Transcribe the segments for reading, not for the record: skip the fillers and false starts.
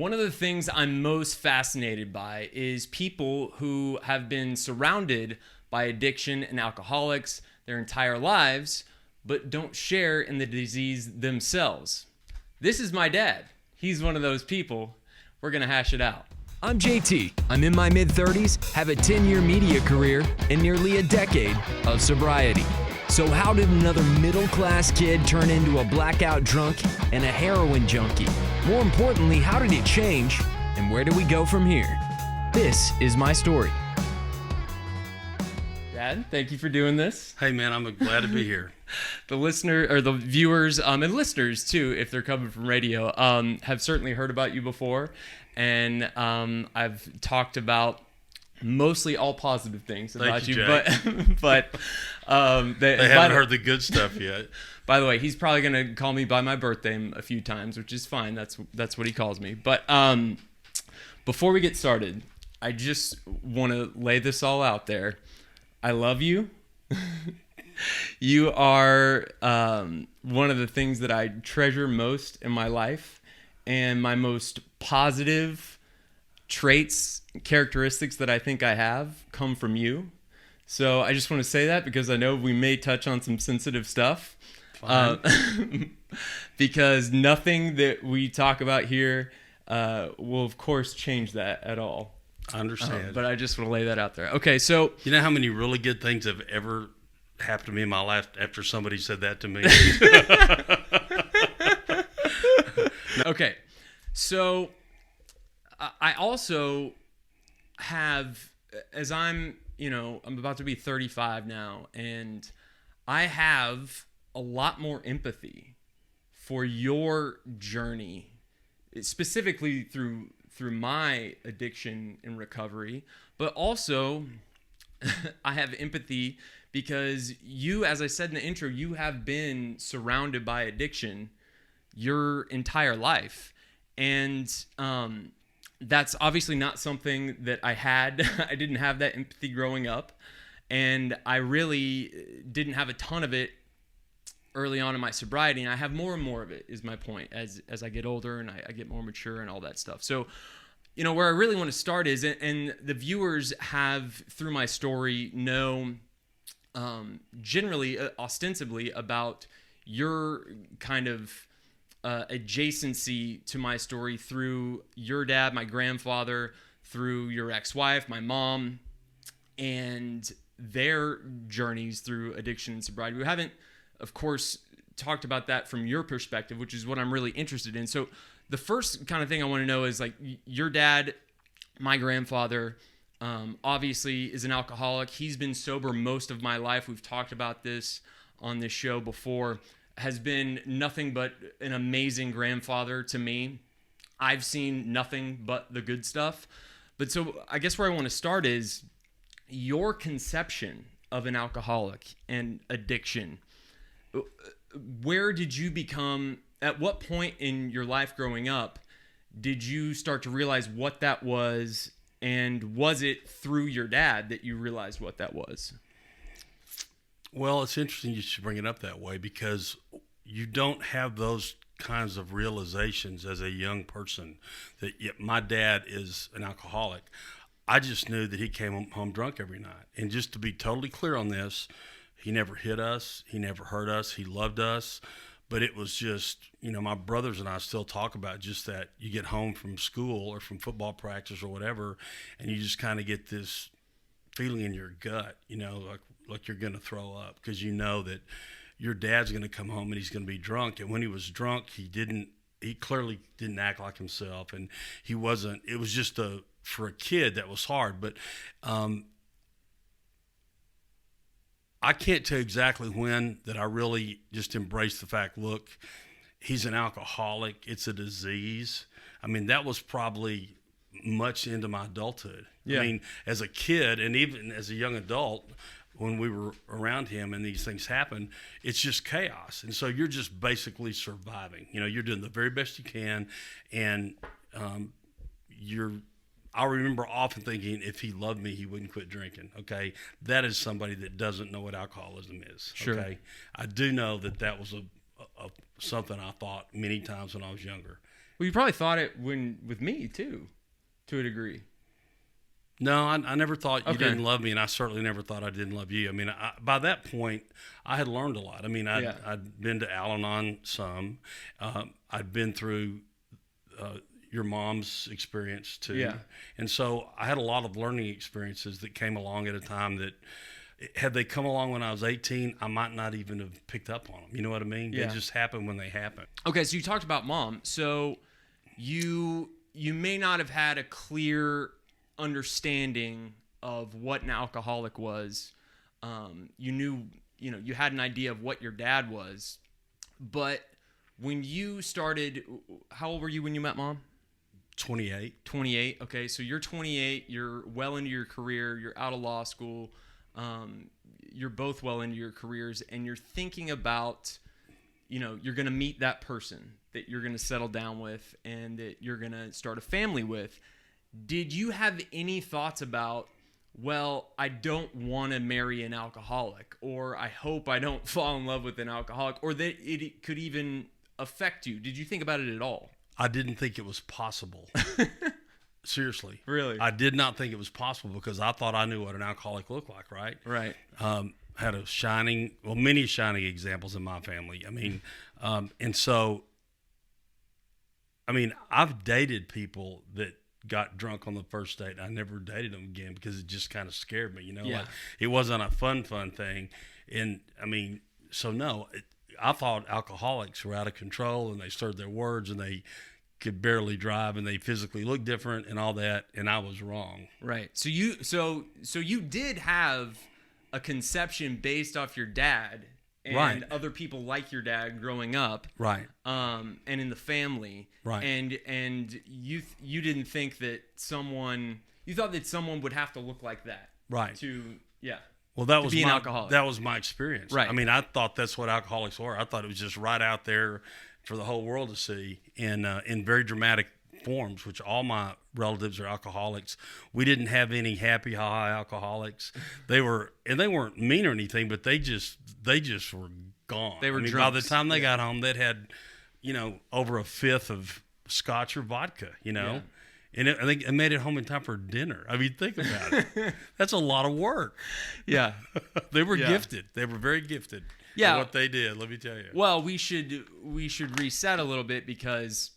One of the things I'm most fascinated by is people who have been surrounded by addiction and alcoholics their entire lives, but don't share in the disease themselves. This is my dad. He's one of those people. We're going to hash it out. I'm JT. I'm in my mid-30s, have a 10-year media career, and nearly a decade of sobriety. So how did another middle-class kid turn into a blackout drunk and a heroin junkie? More importantly, how did it change, and where do we go from here? This is my story. Dad, thank you for doing this. Hey man, I'm glad to be here. The listener or the viewers and listeners too, if they're coming from radio, have certainly heard about you before, and I've talked about mostly all positive things about you, but they haven't heard the good stuff yet. By the way, he's probably gonna call me by my birthday a few times, which is fine. That's what he calls me. But before we get started, I just want to lay this all out there. I love you. You are one of the things that I treasure most in my life, and my most positive traits, characteristics that I think I have come from you. So I just want to say that because I know we may touch on some sensitive stuff. Because nothing that we talk about here will, of course, change that at all. I understand. But I just want to lay that out there. Okay, so... You know how many really good things have ever happened to me in my life after somebody said that to me? Okay, so I also have, as I'm about to be 35 now, and I have a lot more empathy for your journey, specifically through my addiction and recovery, but also I have empathy because you, as I said in the intro, you have been surrounded by addiction your entire life. And that's obviously not something that I had. I didn't have that empathy growing up, and I really didn't have a ton of it early on in my sobriety, and I have more and more of it, is my point, as I get older and I get more mature and all that stuff. So, where I really want to start is, and the viewers have, through my story, know generally, ostensibly, about your kind of adjacency to my story through your dad, my grandfather, through your ex-wife, my mom, and their journeys through addiction and sobriety. We haven't, of course, talked about that from your perspective, which is what I'm really interested in. So the first kind of thing I want to know is, like, your dad, my grandfather, obviously is an alcoholic. He's been sober most of my life. We've talked about this on this show before. Has been nothing but an amazing grandfather to me. I've seen nothing but the good stuff. But so I guess where I want to start is your conception of an alcoholic and addiction. Where did you become, at what point in your life growing up did you start to realize what that was, and was it through your dad that you realized what that was? Well, it's interesting you should bring it up that way, because you don't have those kinds of realizations as a young person that my dad is an alcoholic. I just knew that he came home drunk every night. And just to be totally clear on this, he never hit us. He never hurt us. He loved us. But it was just, my brothers and I still talk about just that. You get home from school or from football practice or whatever, and you just kind of get this feeling in your gut, like you're going to throw up, because you know that your dad's going to come home and he's going to be drunk. And when he was drunk, he clearly didn't act like himself, and it was just for a kid that was hard. But I can't tell exactly when that I really just embraced the fact, look, he's an alcoholic. It's a disease. I mean, that was probably much into my adulthood. Yeah. I mean, as a kid and even as a young adult, when we were around him and these things happen, it's just chaos. And so you're just basically surviving. You're doing the very best you can, and I remember often thinking, if he loved me, he wouldn't quit drinking. Okay, that is somebody that doesn't know what alcoholism is. Sure. Okay, I do know that was a something I thought many times when I was younger, Well, you probably thought it with me too, to a degree. No, I never thought you Okay. didn't love me, and I certainly never thought I didn't love you. I mean, by that point, I had learned a lot. I mean, I'd been to Al-Anon some. I'd been through your mom's experience too. Yeah. And so I had a lot of learning experiences that came along at a time that, had they come along when I was 18, I might not even have picked up on them. You know what I mean? Yeah. They just happen when they happen. Okay, so you talked about mom. So you may not have had a clear understanding of what an alcoholic was. You knew, you had an idea of what your dad was, but when you started, how old were you when you met mom? 28. 28. Okay, so you're 28. You're well into your career. You're out of law school. You're both well into your careers, and you're thinking about, you're going to meet that person that you're going to settle down with and that you're going to start a family with. Did you have any thoughts about, well, I don't want to marry an alcoholic, or I hope I don't fall in love with an alcoholic, or that it could even affect you? Did you think about it at all? I didn't think it was possible. Seriously. Really? I did not think it was possible because I thought I knew what an alcoholic looked like, right? Right. Had many shining examples in my family. I mean, and so, I've dated people that got drunk on the first date. I never dated them again because it just kind of scared me, Yeah. like it wasn't a fun thing. And so no, I thought alcoholics were out of control and they slurred their words and they could barely drive and they physically looked different and all that. And I was wrong. Right. So you did have a conception based off your dad and Right. other people like your dad growing up. Right. And in the family. Right. And you didn't think that you thought that someone would have to look like that. Right. Well, that was be an alcoholic. That was my experience. Right. I thought that's what alcoholics were. I thought it was just right out there for the whole world to see in very dramatic forms, which all my relatives are alcoholics. We didn't have any happy alcoholics. They weren't mean or anything, but they just were gone. They were by drunks. the time they got home, they'd had, over a fifth of scotch or vodka, Yeah. And I think it made it home in time for dinner. Think about it. That's a lot of work. Yeah. They were Yeah. gifted. They were very gifted. Yeah. At what they did, let me tell you. Well, we should reset a little bit because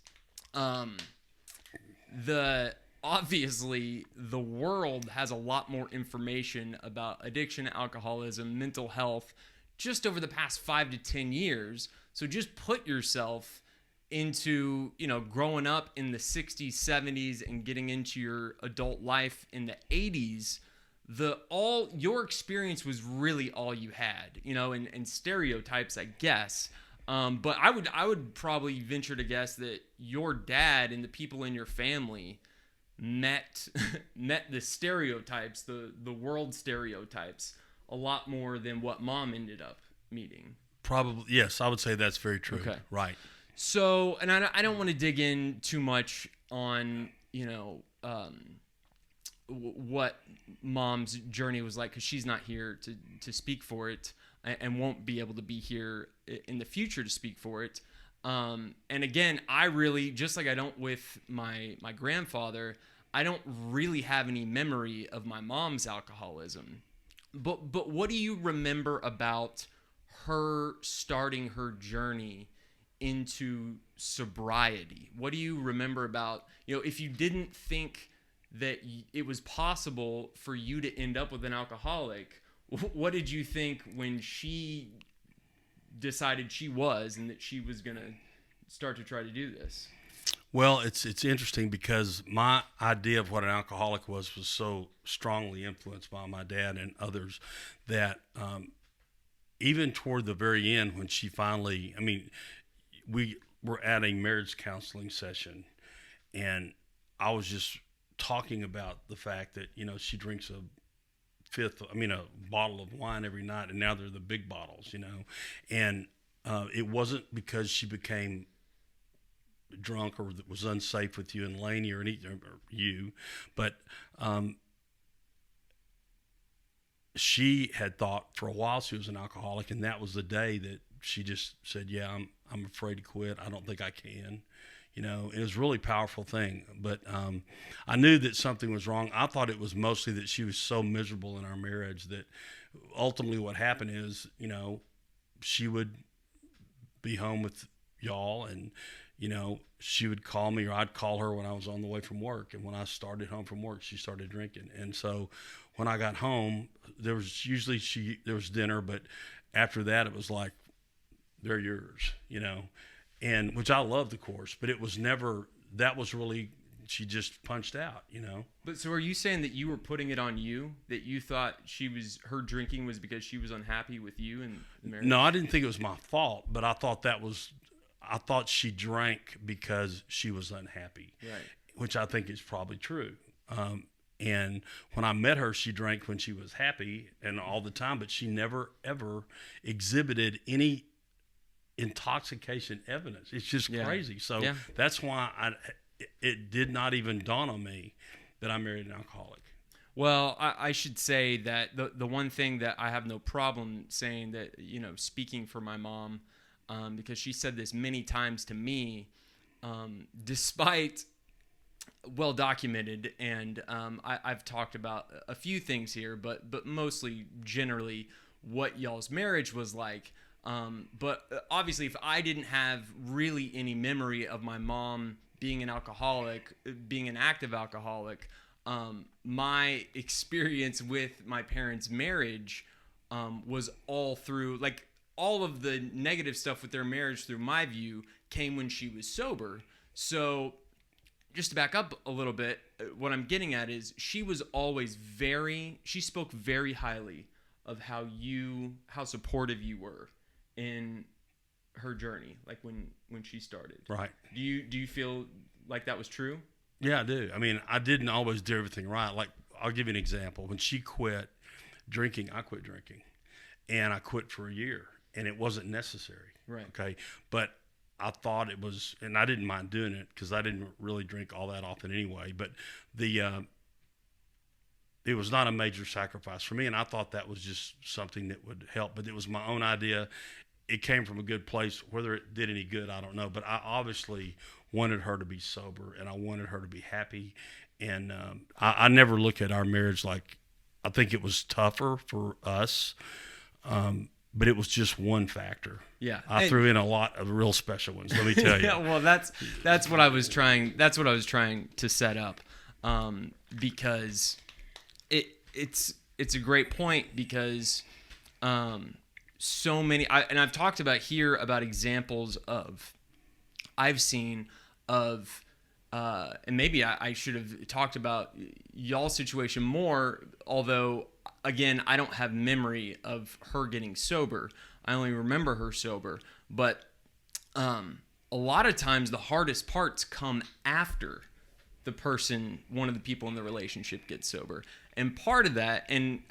obviously the world has a lot more information about addiction, alcoholism, mental health just over the past 5 to 10 years. So just put yourself into, growing up in the 60s, 70s and getting into your adult life in the 80s. Your experience was really all you had, and stereotypes, I guess. But I would probably venture to guess that your dad and the people in your family met the stereotypes, the world stereotypes, a lot more than what mom ended up meeting. Probably, yes, I would say that's very true. Okay. Right. So, and I don't want to dig in too much on, what mom's journey was like, because she's not here to speak for it and won't be able to be here in the future to speak for it. And again, I really, just like I don't with my grandfather, I don't really have any memory of my mom's alcoholism. But what do you remember about her starting her journey into sobriety? What do you remember about, if you didn't think that it was possible for you to end up with an alcoholic, what did you think when she decided she was and that she was going to start to try to do this? Well, it's interesting because my idea of what an alcoholic was so strongly influenced by my dad and others that even toward the very end, when she finally, we were at a marriage counseling session, and I was just talking about the fact that, she drinks a bottle of wine every night, and now they're the big bottles, and it wasn't because she became drunk or was unsafe with you and Laney or you, but she had thought for a while she was an alcoholic, and that was the day that she just said, "Yeah, I'm afraid to quit. I don't think I can," It was a really powerful thing. But I knew that something was wrong. I thought it was mostly that she was so miserable in our marriage that ultimately what happened is, she would be home with y'all, and she would call me, or I'd call her when I was on the way from work. And when I started home from work, she started drinking. And so when I got home, there was dinner, but after that it was like, they're yours, and which I loved, of course, but it was never, that was really, she just punched out. But so are you saying that you were putting it on you, that you thought her drinking was because she was unhappy with you and the marriage? No, I didn't think it was my fault, but I thought she drank because she was unhappy, right? Which I think is probably true. And when I met her, she drank when she was happy and all the time, but she never, ever exhibited any intoxication evidence. It's just crazy. So that's why it did not even dawn on me that I married an alcoholic. Well, I should say that the one thing that I have no problem saying that, speaking for my mom, because she said this many times to me, despite well documented, and I've talked about a few things here, but mostly generally what y'all's marriage was like. But obviously, if I didn't have really any memory of my mom being an alcoholic, being an active alcoholic, my experience with my parents' marriage was all through, like, all of the negative stuff with their marriage, through my view, came when she was sober. So just to back up a little bit, what I'm getting at is she was always she spoke very highly of how supportive you were in her journey, like when she started. Right. Do you feel like that was true? Yeah, I do. I mean, I didn't always do everything right. Like, I'll give you an example. When she quit drinking, I quit drinking, and I quit for a year, and it wasn't necessary. Right. Okay. But I thought it was, and I didn't mind doing it because I didn't really drink all that often anyway. But it was not a major sacrifice for me, and I thought that was just something that would help. But it was my own idea. It came from a good place. Whether it did any good, I don't know. But I obviously wanted her to be sober, and I wanted her to be happy. And I never look at our marriage like, I think it was tougher for us, but it was just one factor. Yeah, I threw in a lot of real special ones. Let me tell you. Yeah, well, that's what I was trying. That's what I was trying to set up, because it's a great point, because so many, and I've talked about examples I've seen of, and maybe I should have talked about y'all's situation more, although, again, I don't have memory of her getting sober. I only remember her sober. But a lot of times the hardest parts come after one of the people in the relationship gets sober. And part of that, and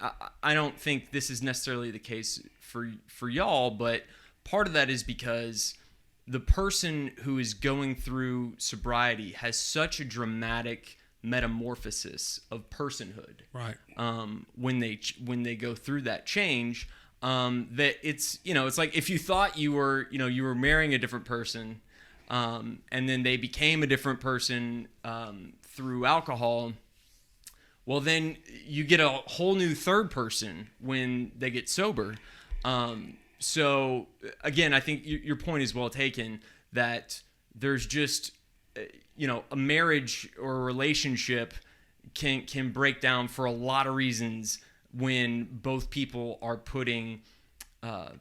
I don't think this is necessarily the case for y'all, but part of that is because the person who is going through sobriety has such a dramatic metamorphosis of personhood, right? When they go through that change, that it's like if you thought you were marrying a different person, and then they became a different person through alcohol. Well, then you get a whole new third person when they get sober. So again, I think your point is well taken, that there's just, a marriage or a relationship can break down for a lot of reasons when both people are putting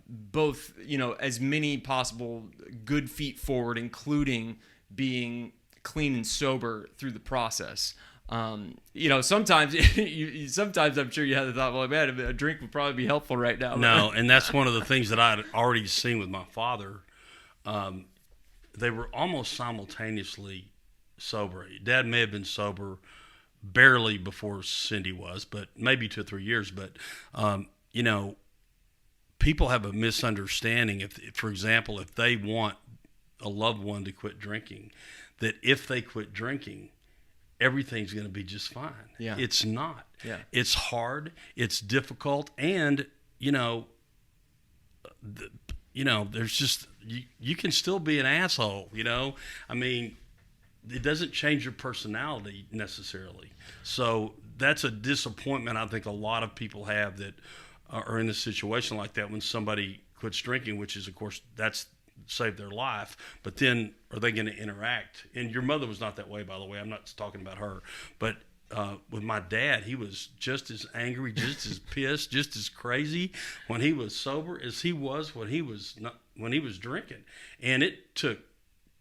both, as many possible good feet forward, including being clean and sober through the process. Sometimes I'm sure you had the thought, well, man, a drink would probably be helpful right now. No, and that's one of the things that I had already seen with my father. They were almost simultaneously sober. Dad may have been sober barely before Cindy was, but maybe 2 or 3 years. But, people have a misunderstanding. If, for example, if they want a loved one to quit drinking, that if they quit drinking, everything's going to be just fine. Yeah. It's not. Yeah. It's hard. It's difficult. And, there's just, you can still be an asshole, I mean, it doesn't change your personality necessarily. So that's a disappointment I think a lot of people have that are in a situation like that when somebody quits drinking, which is, of course, that's saved their life. But then are they going to interact? And your mother was not that way, by the way. I'm not talking about her. But with my dad, he was just as angry, just as pissed, just as crazy when he was sober as he was when he was drinking. And it took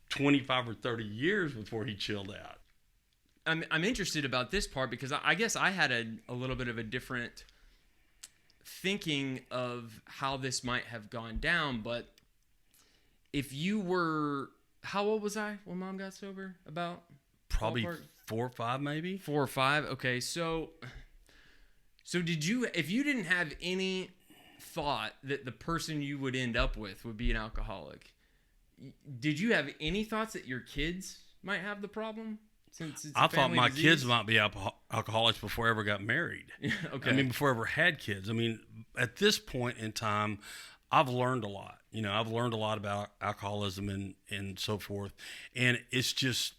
25 or 30 years before he chilled out. I'm interested about this part because I guess I had a little bit of a different thinking of how this might have gone down. But if you were, how old was I when Mom got sober? About probably ballpark? 4 or 5, maybe 4 or 5. Okay, so did you? If you didn't have any thought that the person you would end up with would be an alcoholic, did you have any thoughts that your kids might have the problem? Since it's I thought my disease? kids might be alcoholics before I ever got married. Okay. I mean, before I ever had kids. I mean, at this point in time, I've learned a lot. You know, I've learned a lot about alcoholism and so forth. And it's just,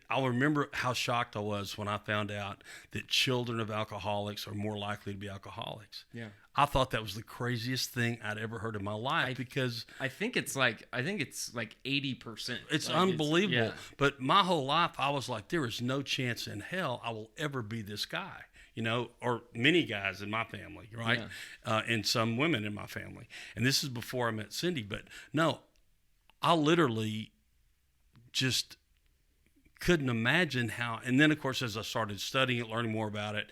I'll remember how shocked I was when I found out that children of alcoholics are more likely to be alcoholics. Yeah. I thought that was the craziest thing I'd ever heard in my life because I think it's like 80%. it's like unbelievable. Yeah. But my whole life, I was like, there is no chance in hell I will ever be this guy, you know, or many guys in my family, right? Yeah. And some women in my family. And this is before I met Cindy. But no, I literally just couldn't imagine how. And then, of course, as I started studying it, learning more about it,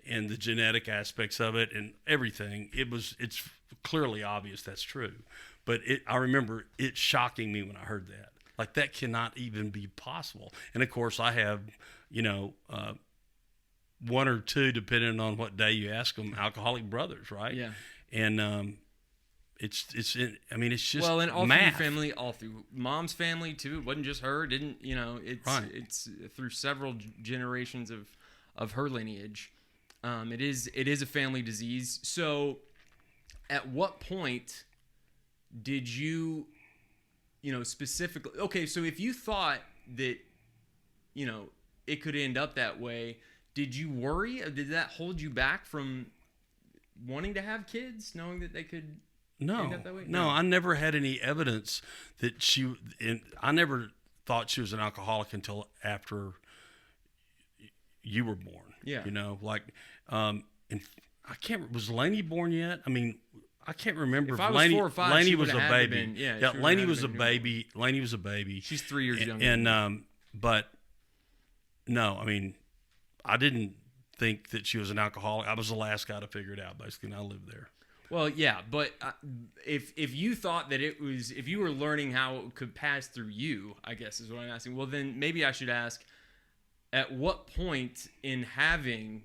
and the genetic aspects of it and everything, it's clearly obvious that's true. But I remember it shocking me when I heard that. Like, that cannot even be possible. And of course, I have, you know, 1 or 2, depending on what day you ask them, alcoholic brothers, right? Yeah. And it's just well, and all math. through your family, all through Mom's family too. It wasn't just her. Didn't you know? It's through several generations of her lineage. It is a family disease. So, at what point did you specifically? Okay, so if you thought that, it could end up that way, did you worry? Or did that hold you back from wanting to have kids, knowing that they could end up that way? No, I never had any evidence that I never thought she was an alcoholic until after you were born. Yeah. You know, like, and I can't. Was Lainey born yet? I mean, I can't remember if I was 4 or 5, Lainey she was a had baby. Been, yeah, Lainey was a baby. Lainey was a baby. She's 3 years younger. And but no, I mean, I didn't think that she was an alcoholic. I was the last guy to figure it out, basically, and I lived there. Well, yeah, but if you thought that if you were learning how it could pass through you, I guess is what I'm asking. Well, then maybe I should ask, at what point in having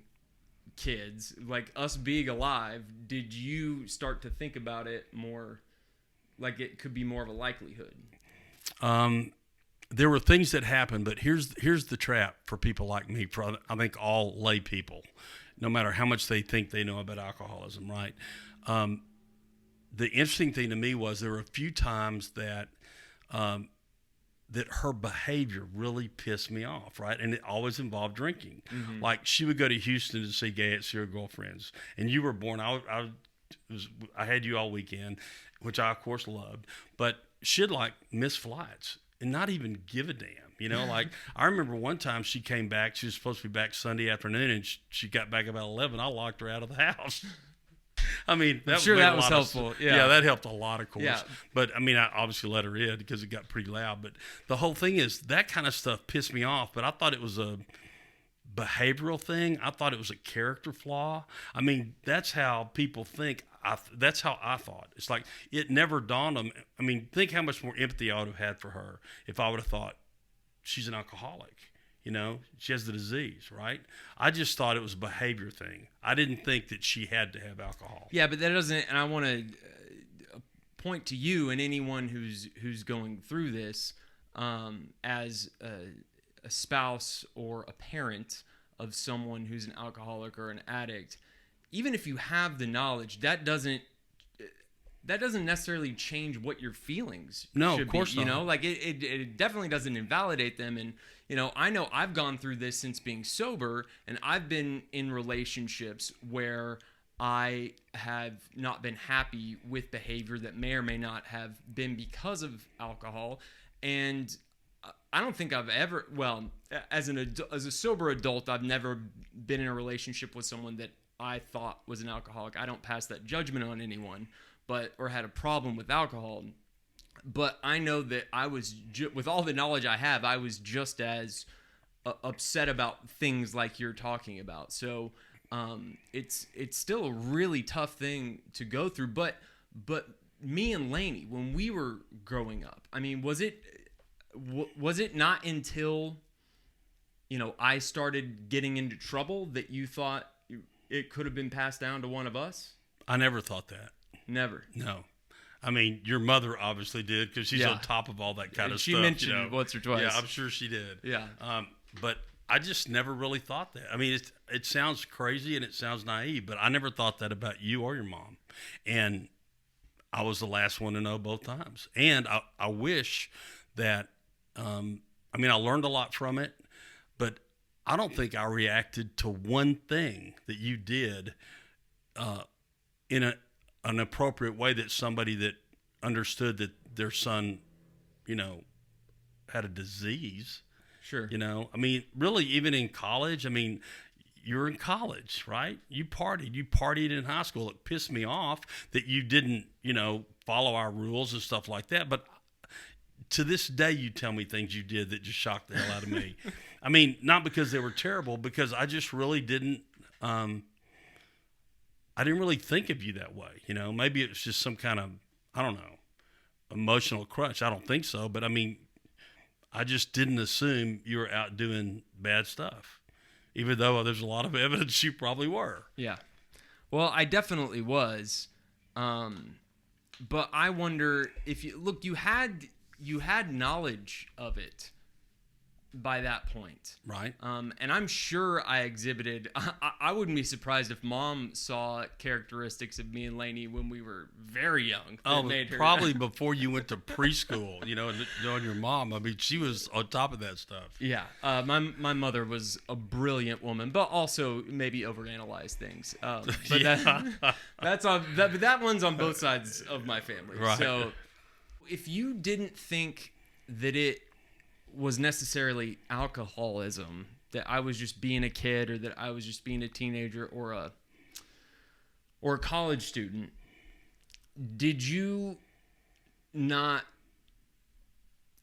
kids, like us being alive, did you start to think about it more, like it could be more of a likelihood? There were things that happened, but here's the trap for people like me, for I think all lay people, no matter how much they think they know about alcoholism, right? The interesting thing to me was there were a few times that that her behavior really pissed me off, right? And it always involved drinking. Mm-hmm. Like, she would go to Houston to see her girlfriends, and you were born. I had you all weekend, which I of course loved, but she'd like miss flights and not even give a damn. You know, like, I remember one time she came back. She was supposed to be back Sunday afternoon, and she got back about 11. I locked her out of the house. I mean, that was helpful. Yeah, that helped a lot, of course. Yeah. But I mean, I obviously let her in because it got pretty loud. But the whole thing is, that kind of stuff pissed me off. But I thought it was a behavioral thing. I thought it was a character flaw. I mean, that's how people think. That's how I thought. It's like, it never dawned on me. I mean, think how much more empathy I would have had for her if I would have thought she's an alcoholic. You know, she has the disease, right? I just thought it was a behavior thing. I didn't think that she had to have alcohol. Yeah, but that doesn't, and I want to point to you and anyone who's going through this as a spouse or a parent of someone who's an alcoholic or an addict. Even if you have the knowledge, that doesn't that doesn't necessarily change what your feelings No, should of course be. You not. know, like it definitely doesn't invalidate them. And, I know I've gone through this since being sober, and I've been in relationships where I have not been happy with behavior that may or may not have been because of alcohol. And I don't think I've ever, well, as a sober adult, I've never been in a relationship with someone that I thought was an alcoholic. I don't pass that judgment on anyone, or had a problem with alcohol. But I know that I was, with all the knowledge I have, I was just as upset about things like you're talking about. So it's still a really tough thing to go through. But me and Lainey, when we were growing up, I mean, was it not until I started getting into trouble that you thought it could have been passed down to one of us? I never thought that. Never. No. I mean, your mother obviously did, because she's on top of all that kind of she stuff. She mentioned it once or twice. Yeah, I'm sure she did. Yeah. But I just never really thought that. I mean, it sounds crazy and it sounds naive, but I never thought that about you or your mom. And I was the last one to know both times. And I wish that, I learned a lot from it, but I don't think I reacted to one thing that you did in an appropriate way, that somebody that understood that their son, had a disease. Sure. Really, even in college, you're in college, right? You partied in high school. It pissed me off that you didn't, follow our rules and stuff like that. But to this day, you tell me things you did that just shocked the hell out of me. Not because they were terrible, because I just really didn't, I didn't really think of you that way. Maybe it was just some kind of, I don't know, emotional crutch. I don't think so. But I just didn't assume you were out doing bad stuff, even though there's a lot of evidence you probably were. Yeah. Well, I definitely was. But I wonder if you had knowledge of it by that point. Right. And I'm sure I exhibited, I wouldn't be surprised if Mom saw characteristics of me and Lainey when we were very young. Probably before you went to preschool, knowing your mom. She was on top of that stuff. Yeah. My mother was a brilliant woman, but also maybe overanalyzed things. But that one's on both sides of my family. Right. So if you didn't think that it was necessarily alcoholism, that I was just being a kid, or that I was just being a teenager or a college student, did you not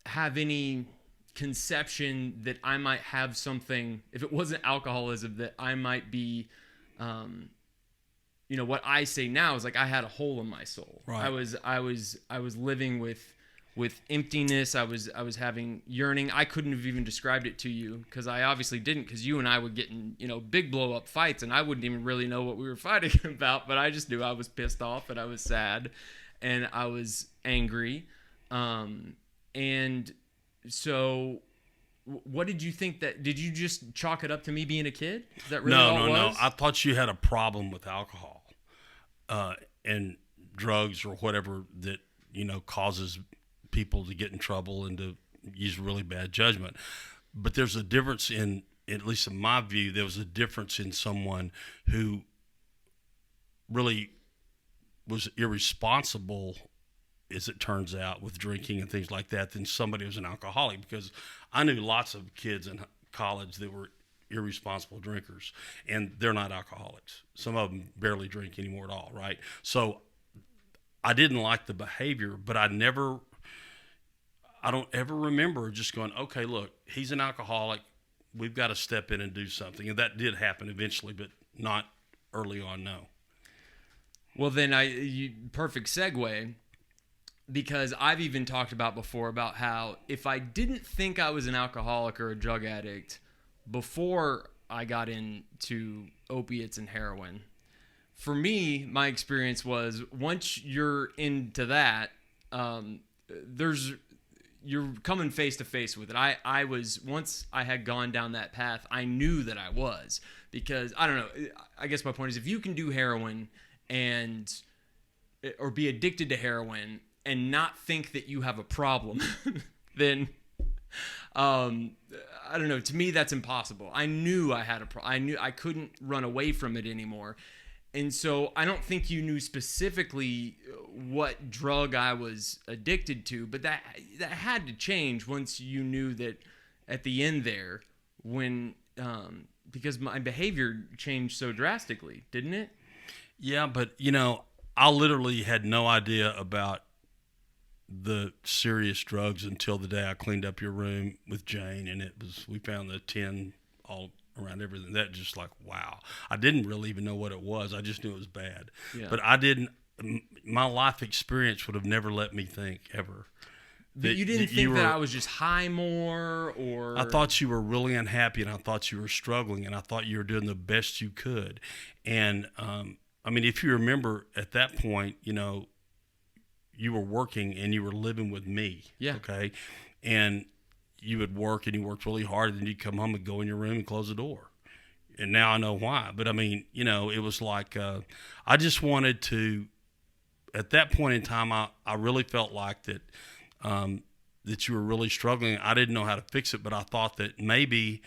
have any conception that I might have something, if it wasn't alcoholism, that I might be, what I say now is like I had a hole in my soul. Right. I was living with emptiness. I was having yearning. I couldn't have even described it to you, because I obviously didn't, because you and I would get in, big blow up fights, and I wouldn't even really know what we were fighting about, but I just knew I was pissed off, and I was sad, and I was angry. And so what did you think did you just chalk it up to me being a kid? Is that really all it was? No. I thought you had a problem with alcohol, and drugs, or whatever that, causes people to get in trouble and to use really bad judgment. But there's a difference at least in my view, there was a difference in someone who really was irresponsible, as it turns out, with drinking and things like that, than somebody who's an alcoholic. Because I knew lots of kids in college that were irresponsible drinkers, and they're not alcoholics. Some of them barely drink anymore at all, right? So I didn't like the behavior, but I don't ever remember just going, okay, look, he's an alcoholic. We've got to step in and do something. And that did happen eventually, but not early on, no. Well, then perfect segue, because I've even talked about before about how if I didn't think I was an alcoholic or a drug addict before I got into opiates and heroin, for me, my experience was once you're into that, you're coming face to face with it. I was, once I had gone down that path, I knew that I was, because I don't know. I guess my point is, if you can do heroin and or be addicted to heroin and not think that you have a problem, then I don't know. To me, that's impossible. I knew I had a problem. I knew I couldn't run away from it anymore. And so I don't think you knew specifically what drug I was addicted to, but that had to change once you knew that at the end there, when because my behavior changed so drastically, didn't it? Yeah, but I literally had no idea about the serious drugs until the day I cleaned up your room with Jane, and we found the 10 all around everything. That just like, wow. I didn't really even know what it was. I just knew it was bad. Yeah. But my life experience would have never let me think ever. You didn't think that I was just high more, or... I thought you were really unhappy, and I thought you were struggling, and I thought you were doing the best you could. And, if you remember at that point, you were working and you were living with me. Yeah. Okay. And you would work and you worked really hard, and then you'd come home and go in your room and close the door. And now I know why. But it was like, I just wanted to, at that point in time, I really felt like that, that you were really struggling. I didn't know how to fix it, but I thought that maybe,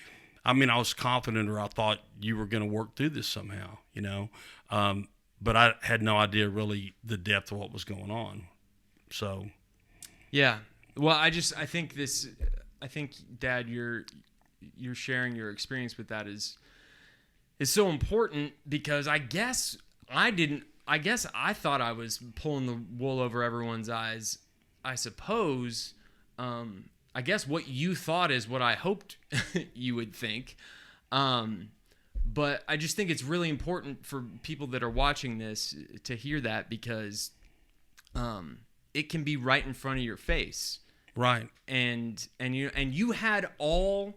I was confident, or I thought you were going to work through this somehow, but I had no idea really the depth of what was going on. So, yeah. Well, I think Dad, you're sharing your experience with that is so important, because I guess I thought I was pulling the wool over everyone's eyes. I suppose, I guess what you thought is what I hoped you would think. But I just think it's really important for people that are watching this to hear that, because, it can be right in front of your face. Right. And you had all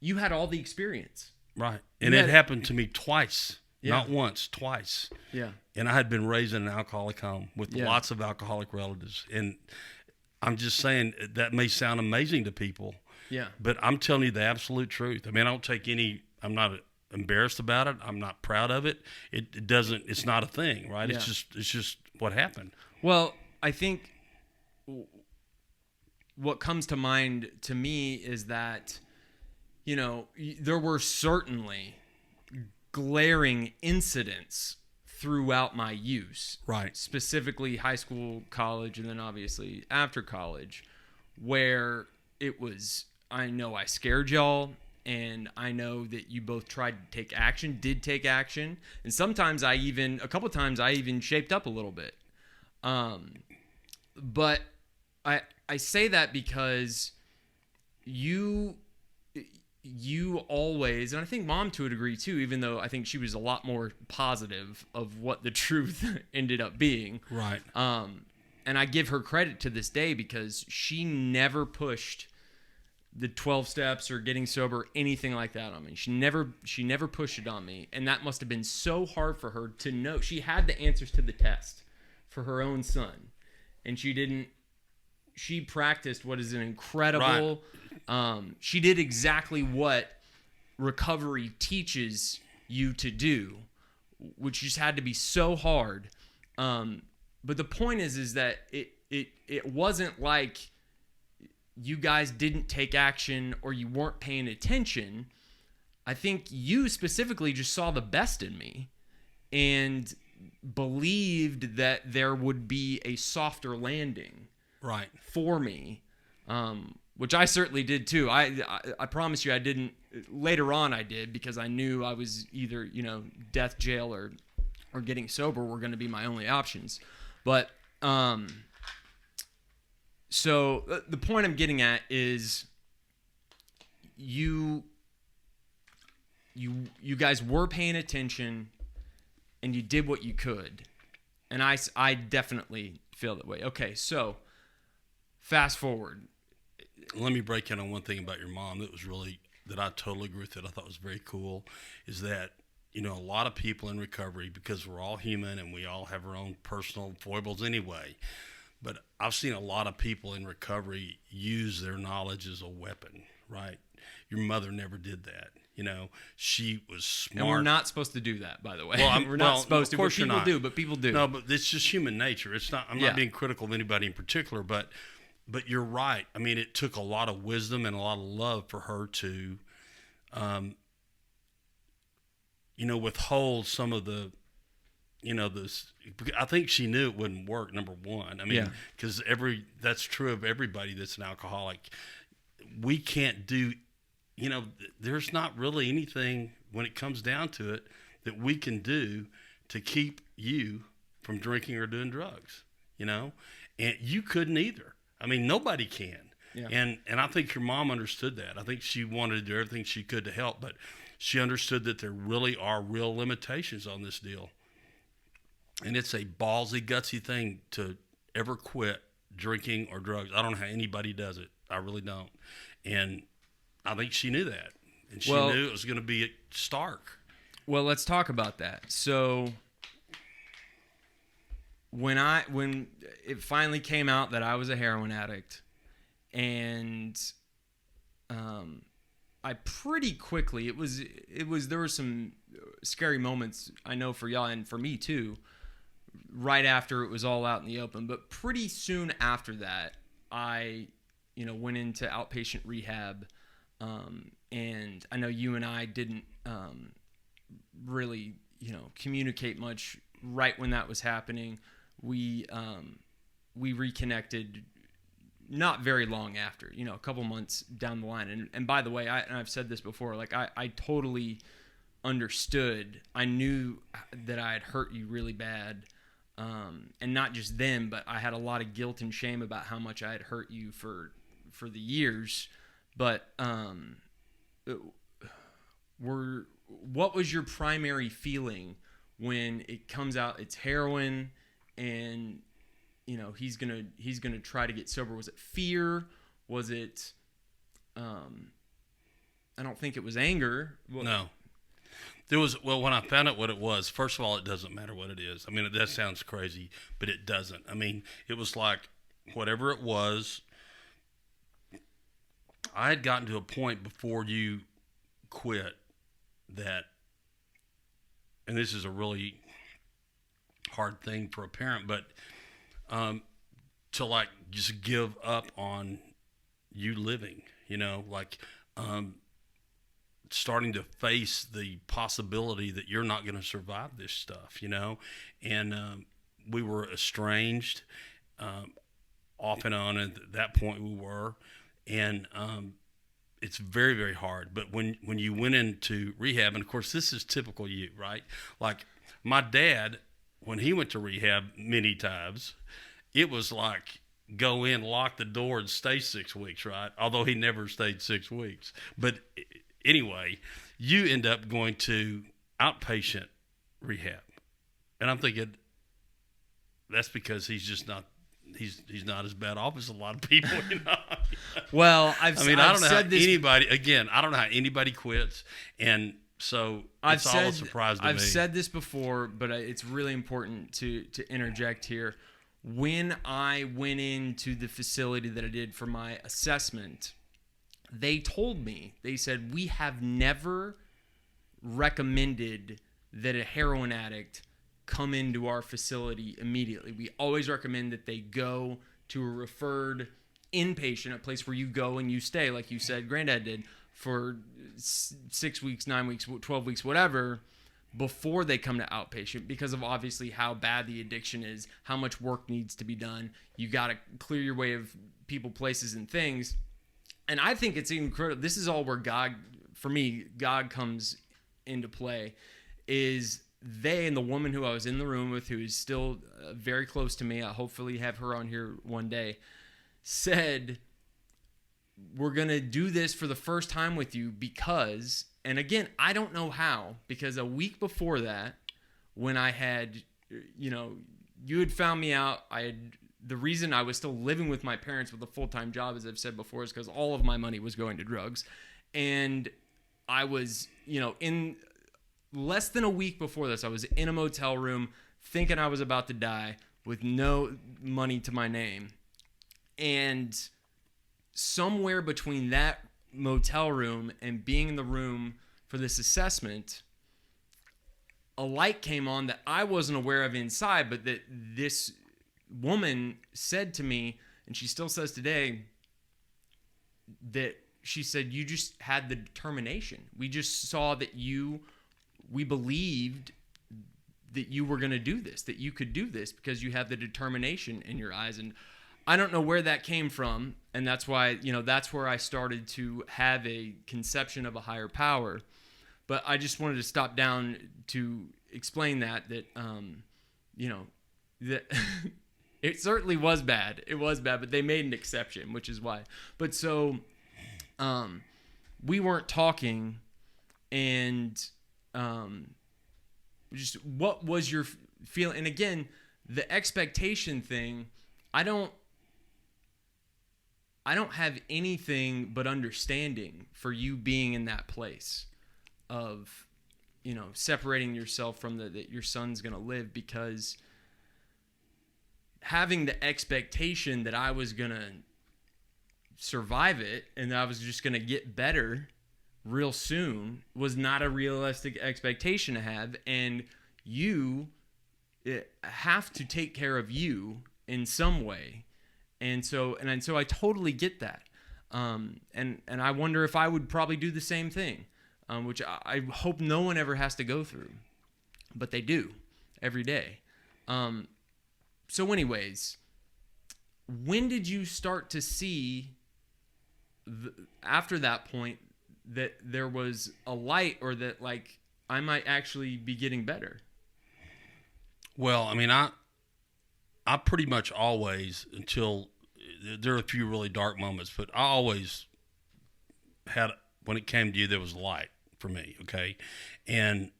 the experience. Right. And it happened to me twice. Yeah. Not once, twice. Yeah. And I had been raised in an alcoholic home with lots of alcoholic relatives. And I'm just saying, that may sound amazing to people. Yeah. But I'm telling you the absolute truth. I don't take I'm not embarrassed about it. I'm not proud of it. It's not a thing, right? Yeah. It's just what happened. Well, I think what comes to mind to me is that, there were certainly glaring incidents throughout my use. Right. Specifically high school, college, and then obviously after college, where it was, I know I scared y'all, and I know that you both tried to did take action, and sometimes a couple times I even shaped up a little bit. But I say that because you always, and I think Mom to a degree too, even though I think she was a lot more positive of what the truth ended up being. Right. And I give her credit to this day, because she never pushed the 12 steps or getting sober, anything like that on me. She never pushed it on me. And that must have been so hard for her to know. She had the answers to the test for her own son, and she practiced what is an incredible, she did exactly what recovery teaches you to do, which just had to be so hard. But the point is that it wasn't like you guys didn't take action or you weren't paying attention. I think you specifically just saw the best in me and believed that there would be a softer landing, right, for me, which I certainly did too. I promise you I didn't. Later on I did, because I knew I was either, death, jail, or getting sober were going to be my only options. But so the point I'm getting at is you guys were paying attention, and you did what you could. And I definitely feel that way. Okay, so fast forward. Let me break in on one thing about your mom that I totally agree with. It I thought was very cool, is that a lot of people in recovery, because we're all human and we all have our own personal foibles anyway, but I've seen a lot of people in recovery use their knowledge as a weapon, right? Your mother never did that. You know, she was smart. And we're not supposed to do that, by the way. Well, we're not supposed to. Of course But people you're not. do. But people do. No, but it's just human nature. It's not. I'm Yeah. not being critical of anybody in particular, but you're right. I mean, it took a lot of wisdom and a lot of love for her to, withhold some of the, this. I think she knew it wouldn't work. Number one, I mean, because that's true of everybody that's an alcoholic. We can't do. There's not really anything when it comes down to it that we can do to keep you from drinking or doing drugs, and you couldn't either. I mean, nobody can. Yeah. And I think your mom understood that. I think she wanted to do everything she could to help, but she understood that there really are real limitations on this deal. And it's a ballsy, gutsy thing to ever quit drinking or drugs. I don't know how anybody does it. I really don't. And I think she knew that, and she knew it was going to be stark. Well, let's talk about that. So when it finally came out that I was a heroin addict, and I pretty quickly there were some scary moments, I know, for y'all and for me too, right after it was all out in the open. But pretty soon after that, I went into outpatient rehab. And I know you and I didn't really, communicate much right when that was happening. We reconnected not very long after, a couple months down the line. And by the way, I've said this before, like I totally understood. I knew that I had hurt you really bad. And not just then, but I had a lot of guilt and shame about how much I had hurt you for the years. But what was your primary feeling when it comes out it's heroin and he's gonna try to get sober? Was it fear? Was it I don't think it was anger. No. There was, when I found out what it was, first of all, it doesn't matter what it is. I mean, that sounds crazy, but it doesn't. I mean, it was like whatever it was. I had gotten to a point before you quit that, and this is a really hard thing for a parent, but to like just give up on you living, starting to face the possibility that you're not going to survive this stuff, and we were estranged off and on. At that point we were. And it's very, very hard. But when you went into rehab, and of course this is typical you, right? Like my dad, when he went to rehab many times, it was like go in, lock the door, and stay 6 weeks, right? Although he never stayed 6 weeks. But anyway, you end up going to outpatient rehab. And I'm thinking that's because he's just not. He's not as bad off as a lot of people, Well, I don't know how anybody. Again, I don't know how anybody quits, and so it's all a surprise to me. I've said this before, but it's really important to interject here. When I went into the facility that I did for my assessment, they told me, they said, we have never recommended that a heroin addict come into our facility immediately. We always recommend that they go to a referred inpatient, a place where you go and you stay, like you said Granddad did, for 6 weeks, 9 weeks, 12 weeks, whatever, before they come to outpatient, because of obviously how bad the addiction is, how much work needs to be done. You got to clear your way of people, places, and things. And I think it's incredible. This is all where God comes into play, is they and the woman who I was in the room with, who is still very close to me, I'll hopefully have her on here one day, said, we're going to do this for the first time with you because, and again, I don't know how, because a week before that, when I had, you had found me out, the reason I was still living with my parents with a full-time job, as I've said before, is because all of my money was going to drugs. And I was, in less than a week before this, I was in a motel room thinking I was about to die with no money to my name. And somewhere between that motel room and being in the room for this assessment, a light came on that I wasn't aware of inside, but that this woman said to me, and she still says today, that she said, you just had the determination. We just saw that we believed that you were going to do this, that you could do this because you have the determination in your eyes. And I don't know where that came from. And that's why, that's where I started to have a conception of a higher power. But I just wanted to stop down to explain that that it certainly was bad. It was bad, but they made an exception, which is why. But so we weren't talking, and just what was your feeling? And again, the expectation thing, I don't have anything but understanding for you being in that place of, separating yourself from that your son's going to live, because having the expectation that I was going to survive it and I was just going to get better real soon was not a realistic expectation to have. And you have to take care of you in some way. And so I totally get that. And I wonder if I would probably do the same thing, which I hope no one ever has to go through, but they do every day. So anyways, when did you start to see after that point that there was a light, or that like I might actually be getting better? Well, I mean, I pretty much always, until there are a few really dark moments, but I always had, when it came to you, there was light for me. Okay. And,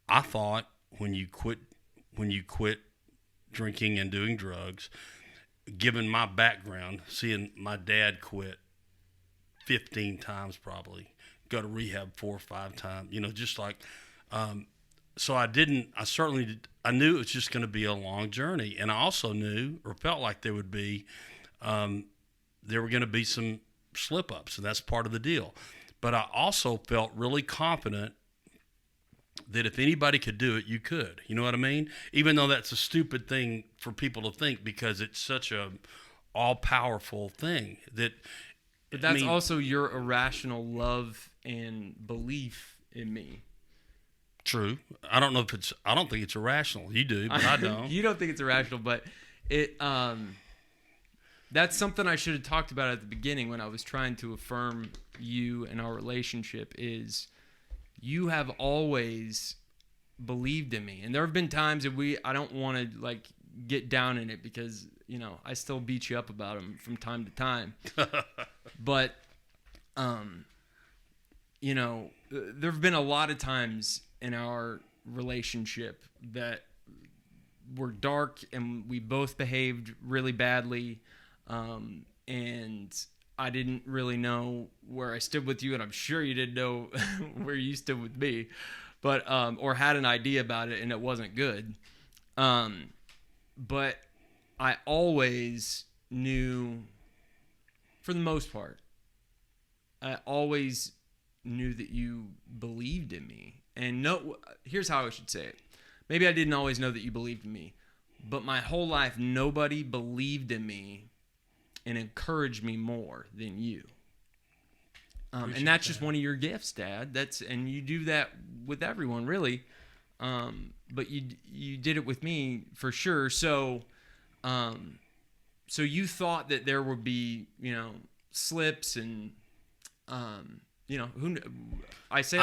I thought when you quit drinking and doing drugs, given my background, seeing my dad quit 15 times, probably go to rehab 4 or 5 times, just like, so I knew it was just going to be a long journey. And I also knew, or felt like there would be, there were going to be some slip ups, and that's part of the deal. But I also felt really confident that if anybody could do it, you could. You know what I mean? Even though that's a stupid thing for people to think, because it's such a all-powerful thing that. But that's also your irrational love and belief in me. True. I don't think it's irrational. You do, but I don't. You don't think it's irrational, but it. That's something I should have talked about at the beginning when I was trying to affirm you and our relationship. Is you have always believed in me, and there have been times that I don't want to like get down in it, because I still beat you up about them from time to time. But there have been a lot of times in our relationship that were dark, and we both behaved really badly, and I didn't really know where I stood with you, and I'm sure you didn't know where you stood with me, but or had an idea about it, and it wasn't good. But I always knew, for the most part, I always knew that you believed in me. And here's how I should say it. Maybe I didn't always know that you believed in me, but my whole life, nobody believed in me and encouraged me more than you. And that's just one of your gifts, Dad. And you do that with everyone, really. But you did it with me for sure. So you thought that there would be, slips and, I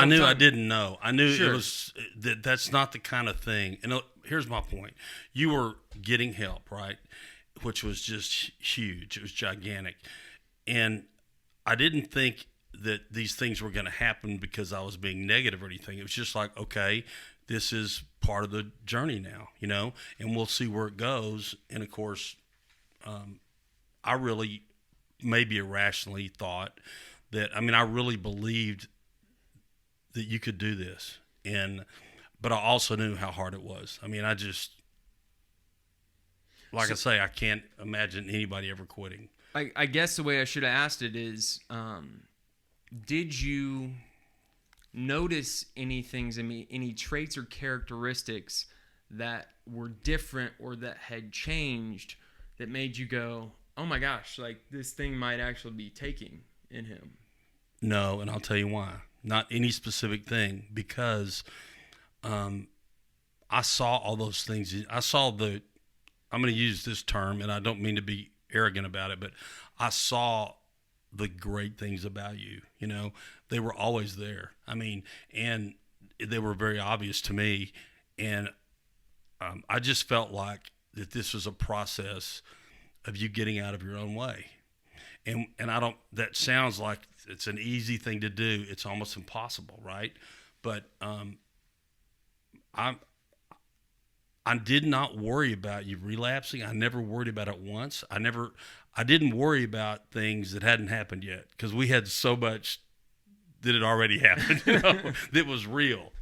knew I didn't know. I knew Sure. It was that's not the kind of thing. And here's my point. You were getting help, right? Which was just huge. It was gigantic. And I didn't think that these things were going to happen because I was being negative or anything. It was just like, okay, this is part of the journey now, and we'll see where it goes. And of course, I really maybe irrationally thought that, I really believed that you could do this. But I also knew how hard it was. I just, I say, I can't imagine anybody ever quitting. I guess the way I should have asked it is, did you notice any things in me, any traits or characteristics that were different or that had changed that made you go, oh my gosh, like this thing might actually be taking in him? No, and I'll tell you why. Not any specific thing, because I saw all those things. I saw I'm going to use this term, and I don't mean to be arrogant about it, but I saw the great things about you. You know, they were always there. I mean, and they were very obvious to me. And I just felt like that this was a process of you getting out of your own way. And I don't, that sounds like it's an easy thing to do. It's almost impossible, right? But I did not worry about you relapsing. I never worried about it once. I didn't worry about things that hadn't happened yet, because we had so much that had already happened, that was real,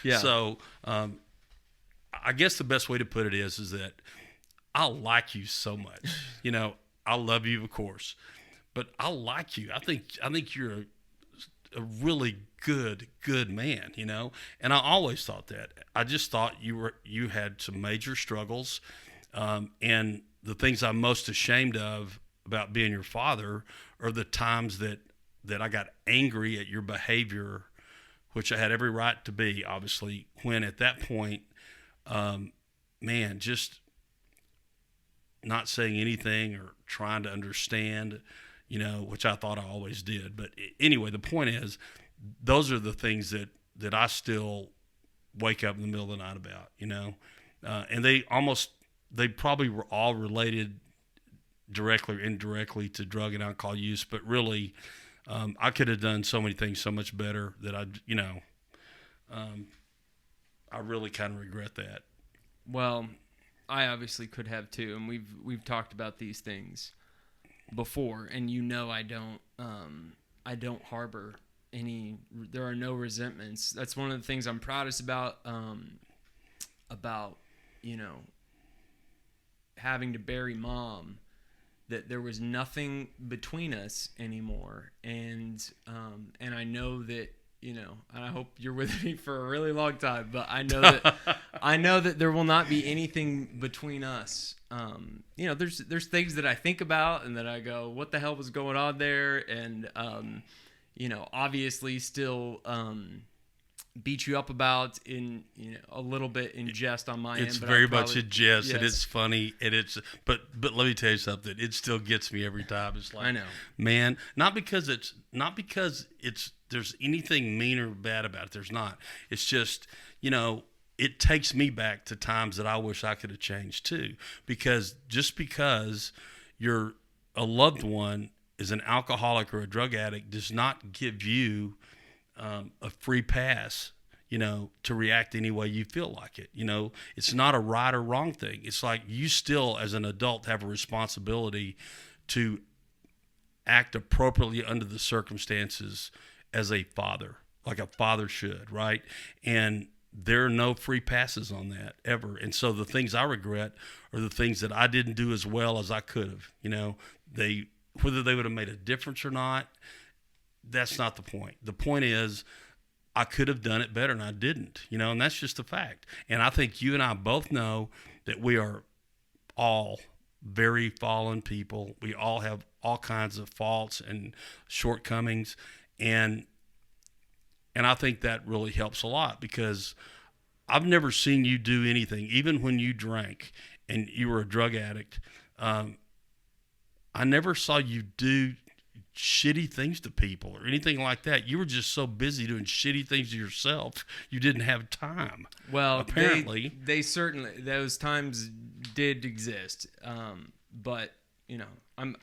Yeah. So I guess the best way to put it is that I like you so much. I love you, of course, but I like you. I think you're a really good man, and I always thought that. I just thought you had some major struggles, and the things I'm most ashamed of about being your father are the times that I got angry at your behavior, which I had every right to be, obviously, when at that point, man, just not saying anything or trying to understand, which I thought I always did. But anyway, the point is, those are the things that I still wake up in the middle of the night about, and they probably were all related directly or indirectly to drug and alcohol use, but really, I could have done so many things so much better that I really kind of regret that. Well, I obviously could have too, and we've talked about these things before, and I don't harbor any. There are no resentments. That's one of the things I'm proudest about having to bury Mom, that there was nothing between us anymore, and I know that, and I hope you're with me for a really long time, but I know that there will not be anything between us. There's things that I think about and that I go, what the hell was going on there? And obviously still beat you up about in a little bit in jest on my end. It's but very much in jest, yes. And it's funny, and but let me tell you something. It still gets me every time. It's like, I know, man, not because there's anything mean or bad about it. There's not. It's just, it takes me back to times that I wish I could have changed too. Because just because you're a loved one is an alcoholic or a drug addict does not give you a free pass, to react any way you feel like it. It's not a right or wrong thing. It's like you still, as an adult, have a responsibility to act appropriately under the circumstances as a father, like a father should, right? And there are no free passes on that ever. And so the things I regret are the things that I didn't do as well as I could have. Whether they would have made a difference or not, that's not the point. The point is, I could have done it better, and I didn't, and that's just a fact. And I think you and I both know that we are all very fallen people. We all have all kinds of faults and shortcomings, and I think that really helps a lot, because I've never seen you do anything, even when you drank and you were a drug addict. I never saw you do shitty things to people or anything like that. You were just so busy doing shitty things to yourself, you didn't have time. Well, apparently they certainly, those times did exist, but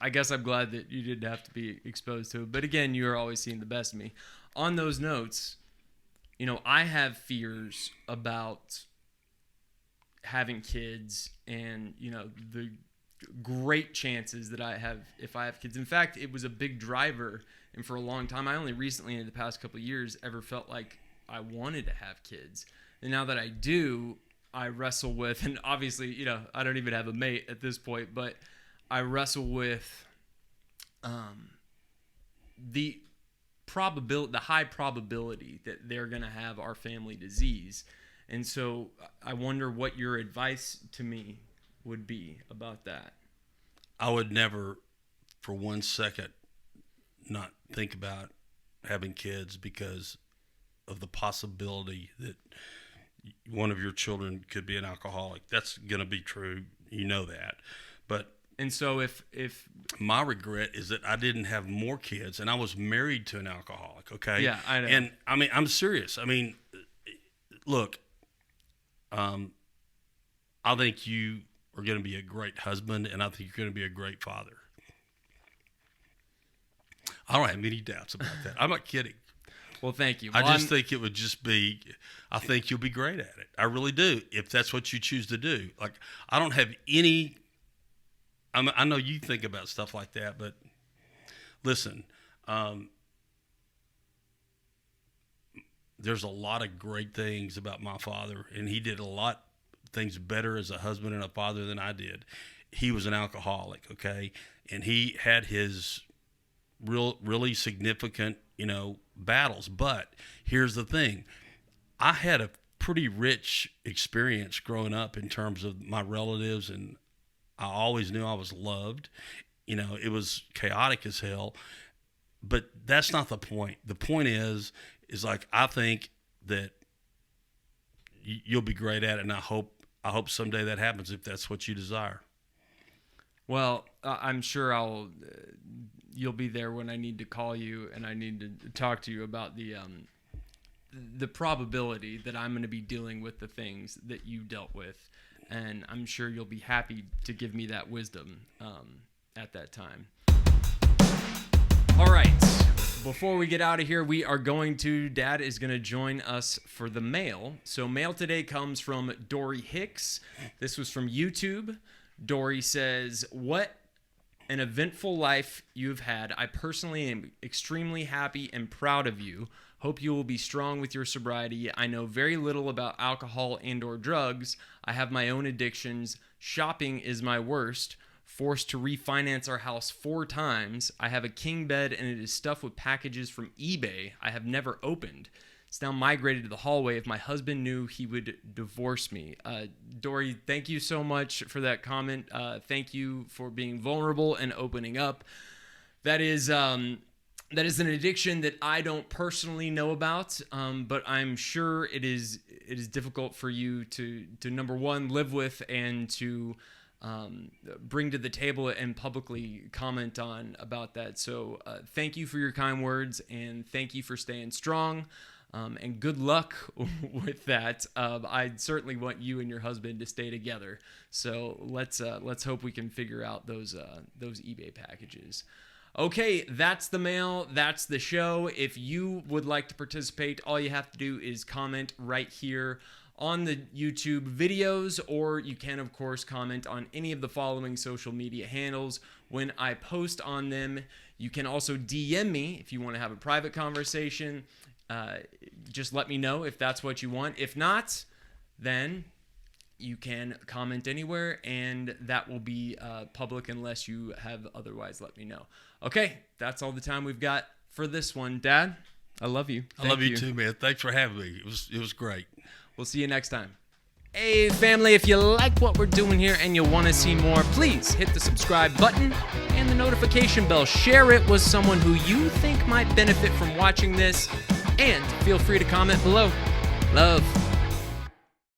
I guess I'm glad that you didn't have to be exposed to it. But again, you were always seeing the best of me. On those notes, I have fears about having kids, and the great chances that I have if I have kids. In fact, it was a big driver, and for a long time, I only recently in the past couple of years ever felt like I wanted to have kids. And now that I do, I wrestle with, and obviously, I don't even have a mate at this point, but I wrestle with the the high probability that they're going to have our family disease. And so I wonder what your advice to me would be about that. I would never for 1 second not think about having kids because of the possibility that one of your children could be an alcoholic. That's going to be true. You know that. And so if my regret is that I didn't have more kids and I was married to an alcoholic. Okay. Yeah, I know. And I mean, I'm serious. I mean, look, I think you are going to be a great husband, and I think you're going to be a great father. I don't have any doubts about that. I'm not kidding. Well, thank you. I just think it would just be, I think you'll be great at it. I really do, if that's what you choose to do. Like, I don't have any, I know you think about stuff like that, but listen, there's a lot of great things about my father, and he did a lot of things better as a husband and a father than I did. He was an alcoholic, okay? And he had his really significant, battles. But here's the thing. I had a pretty rich experience growing up in terms of my relatives, and I always knew I was loved. It was chaotic as hell, but that's not the point. The point is like, I think that you'll be great at it, and I hope someday that happens if that's what you desire. Well, I'm sure you'll be there when I need to call you and I need to talk to you about the probability that I'm going to be dealing with the things that you dealt with, and I'm sure you'll be happy to give me that wisdom at that time. All right. Before we get out of here, Dad is going to join us for the mail. So mail today comes from Dory Hicks. This was from YouTube. Dory says, "What an eventful life you've had. I personally am extremely happy and proud of you. Hope you will be strong with your sobriety. I know very little about alcohol and/or drugs. I have my own addictions. Shopping is my worst. Forced to refinance our house 4 times. I have a king bed and it is stuffed with packages from eBay I have never opened. It's now migrated to the hallway. If my husband knew, he would divorce me." Dory, thank you so much for that comment. Thank you for being vulnerable and opening up. That is an addiction that I don't personally know about, but I'm sure it is difficult for you to number one, live with, and to bring to the table and publicly comment on about that. So thank you for your kind words, and thank you for staying strong, and good luck with that. I certainly want you and your husband to stay together. So let's hope we can figure out those eBay packages. Okay, that's the mail. That's the show. If you would like to participate, all you have to do is comment right here on the YouTube videos, or you can, of course, comment on any of the following social media handles when I post on them. You can also DM me if you want to have a private conversation. Just let me know if that's what you want. If not, then you can comment anywhere, and that will be public unless you have otherwise let me know. Okay, that's all the time we've got for this one. Dad, I love you. I love you too, man. Thanks for having me. It was great. We'll see you next time. Hey, family, if you like what we're doing here and you want to see more, please hit the subscribe button and the notification bell. Share it with someone who you think might benefit from watching this, and feel free to comment below. Love.